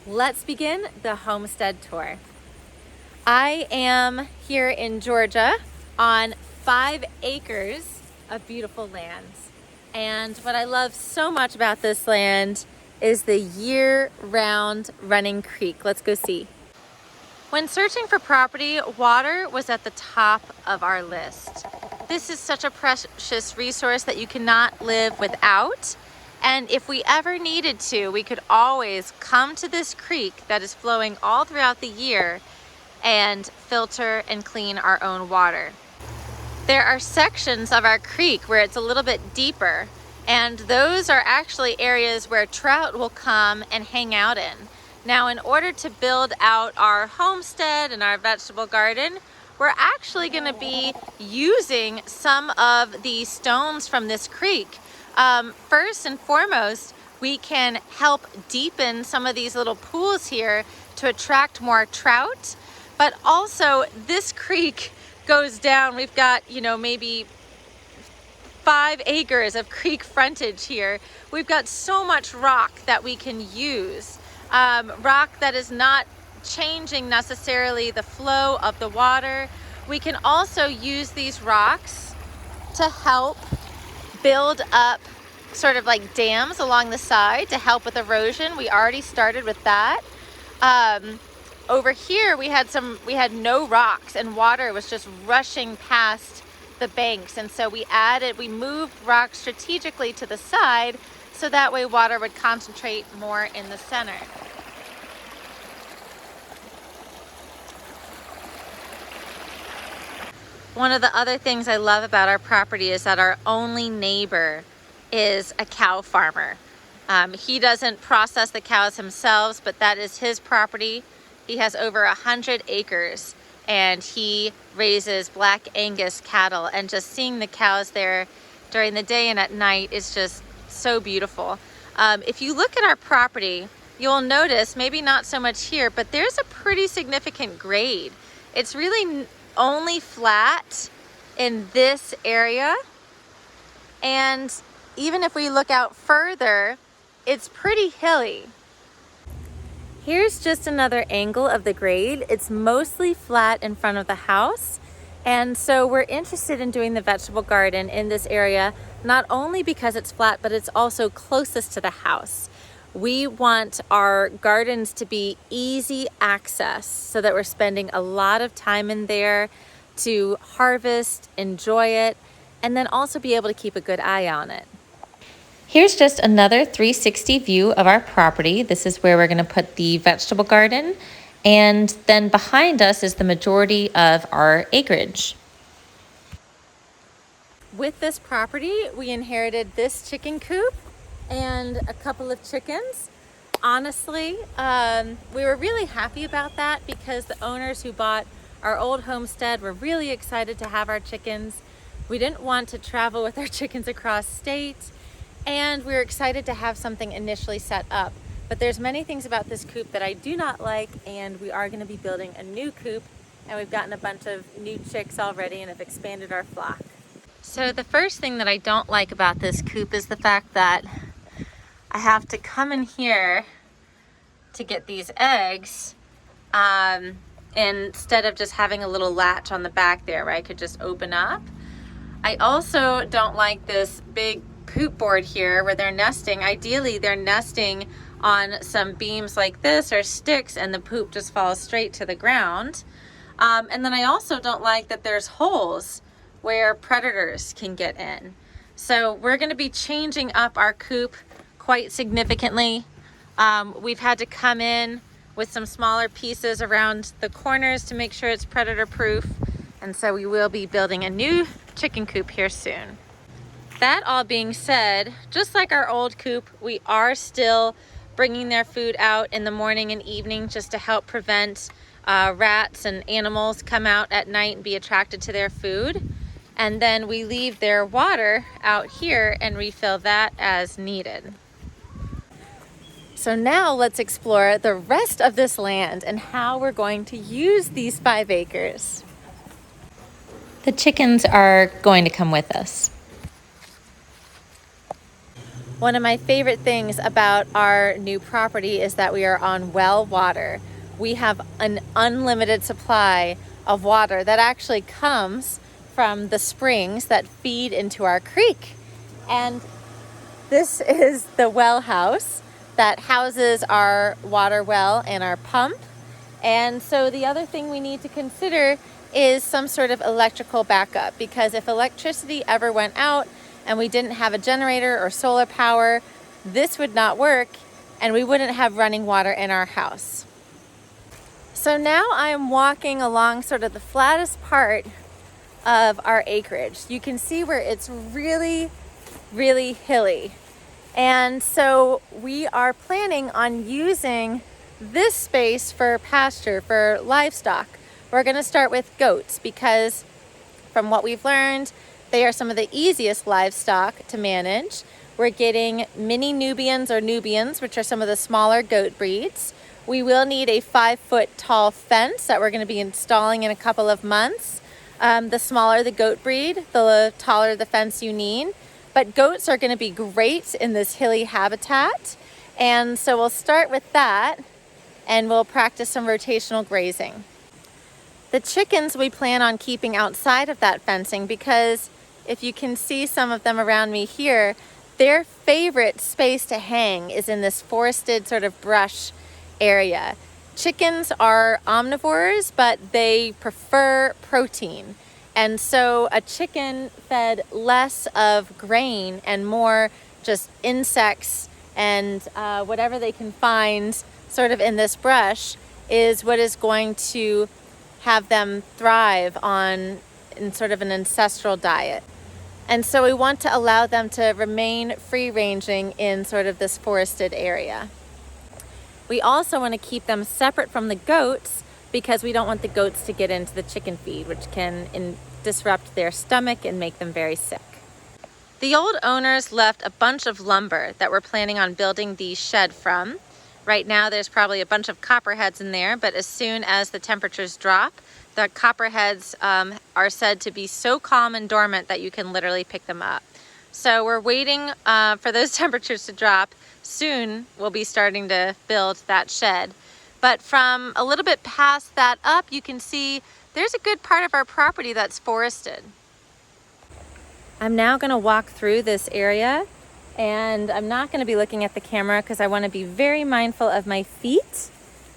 Let's begin the homestead tour. I am here in Georgia on 5 acres of beautiful lands. And what I love so much about this land is the year-round running creek. Let's go see. When searching for property, water was at the top of our list. This is such a precious resource that you cannot live without. And if we ever needed to, we could always come to this creek that is flowing all throughout the year and filter and clean our own water. There are sections of our creek where it's a little bit deeper, and those are actually areas where trout will come and hang out in. Now, in order to build out our homestead and our vegetable garden, we're actually going to be using some of the stones from this creek. First and foremost, we can help deepen some of these little pools here to attract more trout, but also this creek goes down. We've got, maybe 5 acres of creek frontage here. We've got so much rock that we can use. Rock that is not changing necessarily the flow of the water. We can also use these rocks to help build up sort of like dams along the side to help with erosion. We already started with that. Over here we had no rocks and water was just rushing past the banks, and so we moved rocks strategically to the side so that way water would concentrate more in the center. One of the other things I love about our property is that our only neighbor is a cow farmer. He doesn't process the cows himself, but that is his property. He has over 100 acres and he raises Black Angus cattle, and just seeing the cows there during the day and at night is just so beautiful. If you look at our property, you'll notice, maybe not so much here, but there's a pretty significant grade. It's really only flat in this area, and even if we look out further, it's pretty hilly. Here's just another angle of the grade. It's mostly flat in front of the house, and so we're interested in doing the vegetable garden in this area, not only because it's flat, but it's also closest to the house. We want our gardens to be easy access so that we're spending a lot of time in there to harvest, enjoy it, and then also be able to keep a good eye on it. Here's just another 360 view of our property. This is where we're going to put the vegetable garden, and then behind us is the majority of our acreage. With this property, we inherited this chicken coop and a couple of chickens. Honestly, we were really happy about that because the owners who bought our old homestead were really excited to have our chickens. We didn't want to travel with our chickens across state, and we were excited to have something initially set up. But there's many things about this coop that I do not like, and we are going to be building a new coop, and we've gotten a bunch of new chicks already and have expanded our flock. So the first thing that I don't like about this coop is the fact that I have to come in here to get these eggs, instead of just having a little latch on the back there where I could just open up. I also don't like this big poop board here where they're nesting. Ideally, they're nesting on some beams like this or sticks, and the poop just falls straight to the ground. And then I also don't like that there's holes where predators can get in. So we're going to be changing up our coop quite significantly. We've had to come in with some smaller pieces around the corners to make sure it's predator proof, and so we will be building a new chicken coop here soon. That all being said, just like our old coop, we are still bringing their food out in the morning and evening just to help prevent rats and animals come out at night and be attracted to their food. And then we leave their water out here and refill that as needed. So now let's explore the rest of this land and how we're going to use these 5 acres. The chickens are going to come with us. One of my favorite things about our new property is that we are on well water. We have an unlimited supply of water that actually comes from the springs that feed into our creek. And this is the well house that houses our water well and our pump. And so the other thing we need to consider is some sort of electrical backup, because if electricity ever went out and we didn't have a generator or solar power, this would not work and we wouldn't have running water in our house. So now I'm walking along sort of the flattest part of our acreage. You can see where it's really, really hilly. And so we are planning on using this space for pasture, for livestock. We're going to start with goats because from what we've learned, they are some of the easiest livestock to manage. We're getting mini Nubians or Nubians, which are some of the smaller goat breeds. We will need a 5-foot tall fence that we're going to be installing in a couple of months. The smaller the goat breed, the taller the fence you need. But goats are going to be great in this hilly habitat. And so we'll start with that and we'll practice some rotational grazing. The chickens we plan on keeping outside of that fencing because if you can see some of them around me here, their favorite space to hang is in this forested sort of brush area. Chickens are omnivores, but they prefer protein. And so a chicken fed less of grain and more just insects and whatever they can find sort of in this brush is what is going to have them thrive on in sort of an ancestral diet. And so we want to allow them to remain free ranging in sort of this forested area. We also want to keep them separate from the goats because we don't want the goats to get into the chicken feed, which can disrupt their stomach and make them very sick. The old owners left a bunch of lumber that we're planning on building the shed from. Right now there's probably a bunch of copperheads in there, but as soon as the temperatures drop, the copperheads are said to be so calm and dormant that you can literally pick them up. So we're waiting for those temperatures to drop. Soon we'll be starting to build that shed. But from a little bit past that up, you can see there's a good part of our property that's forested. I'm now going to walk through this area and I'm not going to be looking at the camera because I want to be very mindful of my feet.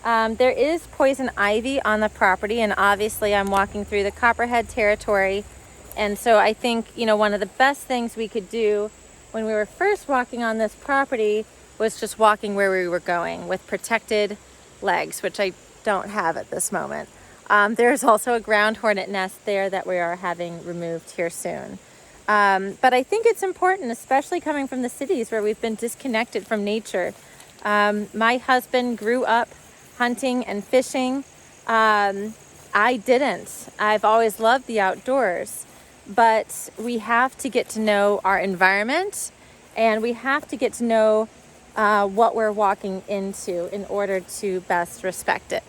There is poison ivy on the property and obviously I'm walking through the copperhead territory. And so I think, one of the best things we could do when we were first walking on this property was just walking where we were going with protected legs, which I don't have at this moment. There's also a ground hornet nest there that we are having removed here soon. But I think it's important, especially coming from the cities where we've been disconnected from nature. My husband grew up hunting and fishing. I didn't. I've always loved the outdoors. But we have to get to know our environment and we have to get to know what we're walking into in order to best respect it.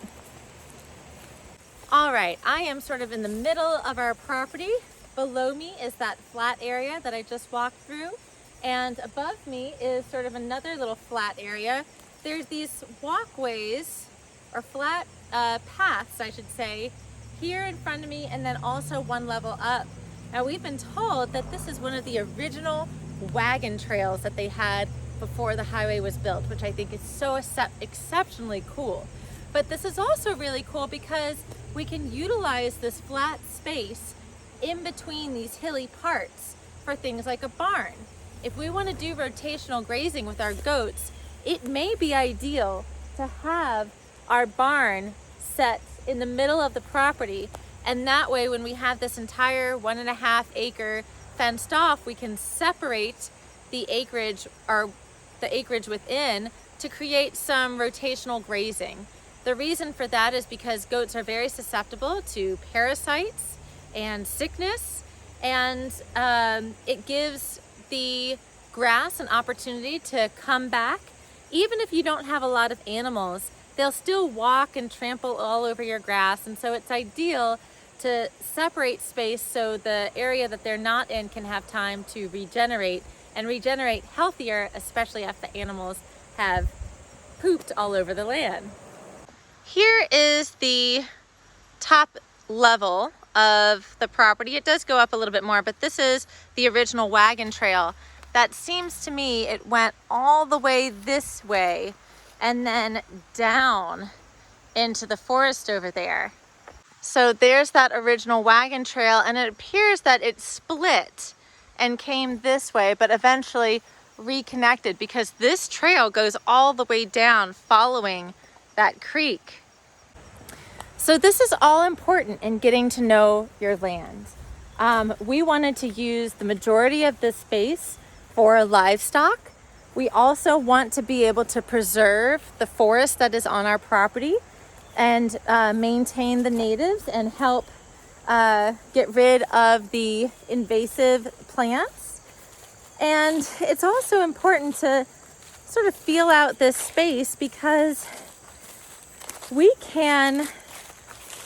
All right, I am sort of in the middle of our property. Below me is that flat area that I just walked through, and above me is sort of another little flat area. There's these walkways, or flat paths, I should say, here in front of me, and then also one level up. Now we've been told that this is one of the original wagon trails that they had before the highway was built, which I think is so exceptionally cool. But this is also really cool because we can utilize this flat space in between these hilly parts for things like a barn. If we want to do rotational grazing with our goats, it may be ideal to have our barn set in the middle of the property, and that way when we have this entire 1.5 acre fenced off, we can separate the acreage or the acreage within to create some rotational grazing. The reason for that is because goats are very susceptible to parasites and sickness, and it gives the grass an opportunity to come back. Even if you don't have a lot of animals, they'll still walk and trample all over your grass, and so it's ideal to separate space so the area that they're not in can have time to regenerate and regenerate healthier, especially if the animals have pooped all over the land. Here is the top level of the property. It does go up a little bit more, but this is the original wagon trail. That seems to me it went all the way this way and then down into the forest over there. So there's that original wagon trail, and it appears that it split and came this way, but eventually reconnected, because this trail goes all the way down following that creek. So this is all important in getting to know your land. We wanted to use the majority of this space for livestock. We also want to be able to preserve the forest that is on our property and maintain the natives and help get rid of the invasive plants. And it's also important to sort of feel out this space, because we can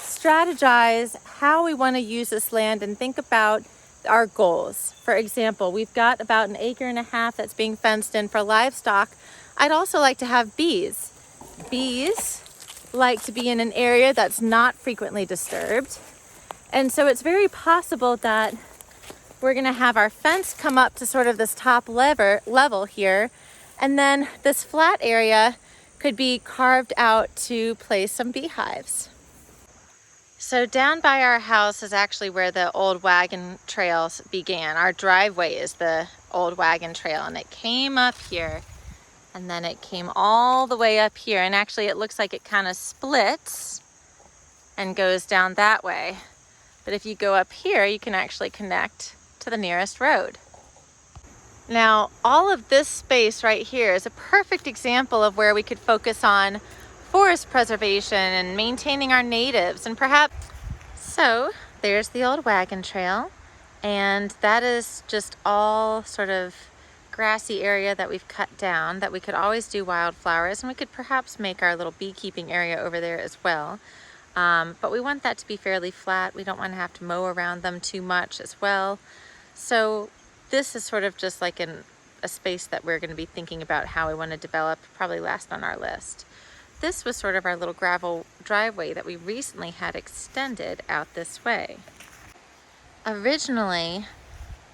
strategize how we want to use this land and think about our goals. For example, we've got about 1.5 acres that's being fenced in for livestock. I'd also like to have bees. Bees like to be in an area that's not frequently disturbed. And so it's very possible that we're going to have our fence come up to sort of this top level here, and then this flat area could be carved out to place some beehives. So down by our house is actually where the old wagon trails began. Our driveway is the old wagon trail, and it came up here, and then it came all the way up here, and actually it looks like it kind of splits and goes down that way. But if you go up here, you can actually connect to the nearest road. Now, all of this space right here is a perfect example of where we could focus on forest preservation and maintaining our natives, and perhaps. So there's the old wagon trail, and that is just all sort of grassy area that we've cut down that we could always do wildflowers, and we could perhaps make our little beekeeping area over there as well. But we want that to be fairly flat. We don't want to have to mow around them too much as well. So this is sort of just like a space that we're going to be thinking about how we want to develop, probably last on our list. This was sort of our little gravel driveway that we recently had extended out this way. Originally,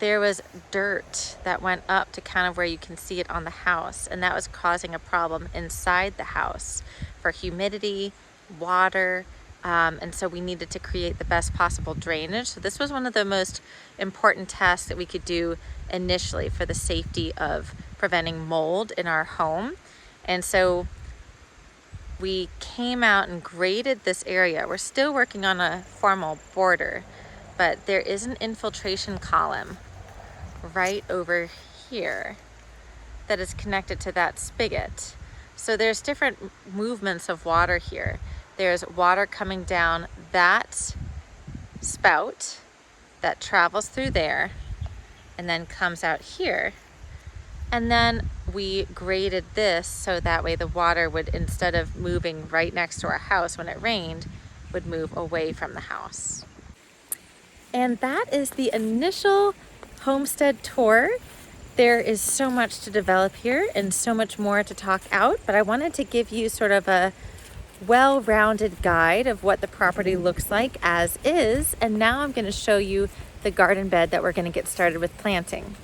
there was dirt that went up to kind of where you can see it on the house, and that was causing a problem inside the house for humidity, water, and so we needed to create the best possible drainage. So this was one of the most important tasks that we could do initially for the safety of preventing mold in our home. And so we came out and graded this area. We're still working on a formal border, but there is an infiltration column right over here that is connected to that spigot. So there's different movements of water here. There's water coming down that spout that travels through there and then comes out here. And then we graded this so that way the water would, instead of moving right next to our house when it rained, would move away from the house. And that is the initial homestead tour. There is so much to develop here and so much more to talk out, but I wanted to give you sort of a well-rounded guide of what the property looks like as is. And now I'm going to show you the garden bed that we're going to get started with planting.